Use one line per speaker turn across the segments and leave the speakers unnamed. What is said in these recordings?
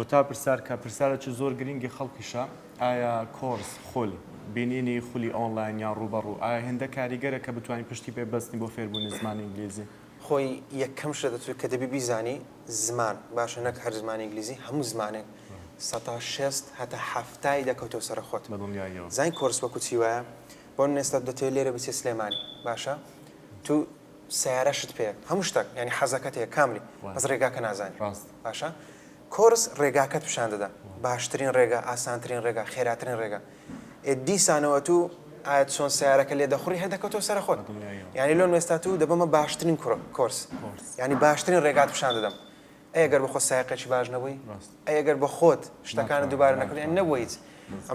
کۆتا پرسیار کە پرسیارێکی زۆر گرنگی خەڵکیشە ئایا کۆرس خۆل بینینی خولی ئۆنلاین یان ڕوبەڕوو ئایا هێندە کاریگەرە کە بتوانین پشتی پێ بەستنی بۆ فێربوونی زمانی ئینگلیزی
خۆی یەکەم شە دەتوێت کە دەبی بیزانی زمان باشە نەک هەر زمانی ئینگلیزی هەموو زمانێک 160 هەتا هەفتای دەکەوتەوە سەر خۆت
بە دڵنیاییەوە
زین کۆرس وەکو چی وایە بۆ ئێستا دەتوێت لێرە بچێت سلێمانی باشە تو سیارەشت پێ هەموو شتێک ینی حەزەکەت هەیە کاملی بەس ڕێگاکە نازانی باشە کۆرس ڕێگاکەت پیشان دەدا باشترین ڕێگا ئاسانترین ڕێگا خێراترین ڕێگا دیسانەوە تو ئایا چۆن سیارەکە لێ دەخوڕی هەردەکەوتەوە سەر خۆت ینی لۆن وێستا تو دەبمە باشترین کۆرس ینی باشترین ڕێگات پیشان دەدەم ئەگەر بە خۆ سایقێکی باش نەبووی ئەگەر بە خۆت شتەکانە دووبارە نەکردیان نەبوویت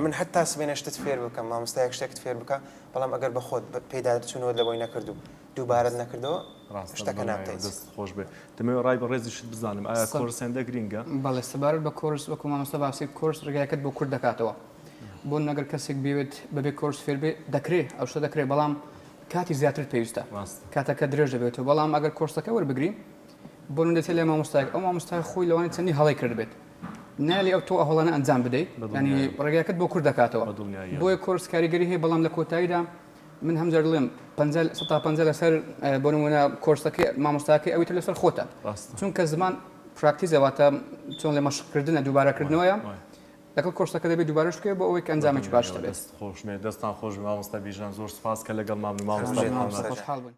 من حتا سبێنە شتت فێر بکەم مامۆستایەک شتێکت فێر بکە بەڵام ئەگەر بە خۆت پێدا چونەوە لەبەوەی نەکردو دووبارەت نەکردەوە شتەکە نابێت
خۆش بێ دەمەوێت ڕای بە ڕێزیشت بزانم ئایا کۆرس هێندە گرینگە
بەڵێ سەبارەت بە کۆرس وەکو مامۆستا باسی کۆرس ڕێگایەکەت بۆ کورد دەکاتەوە بۆ نەگەر کەسێک بێت بەبێ کۆرس فێر بێ دەکرێت ئەو شتە دەکرێت بەڵام کاتی زیاتر پێویستە کاتەکە درێژ دەبێتەوە بەڵام ئەگەر کۆرسەکە وەربگرین بۆ دێتە لێ مامۆستایەک ئەو مامۆستای خۆی لەوانی چەندی هەڵی کرد بێت نالی ئەو تۆ ئەهڵانە ئەنجام بدەیت ینی ڕێگایەکەت بۆ کورد دەکاتەوە بۆیە کۆرس کاریگەری هەیە بەڵام لە کۆتاییدا من هەمجار دڵێم 150 لەسەر بۆ نمونە کۆرسەکەی مامۆستاکەی ئەویتە لەسەر خۆتە چونکە زمان پراکتیزەواتە چۆن لە مەشقکردنە دووبارەکردنەوەیە لەگەڵ کۆرسەکە دەبێت دووبارەش بکەیت بۆ ئەوەی کە ئەنجامێکی باش دەبێت
خۆشمێ دەستان خۆش مامۆستا بیژان زۆر سپاس کە لەگەڵ مامۆستا
خۆشحاڵ بن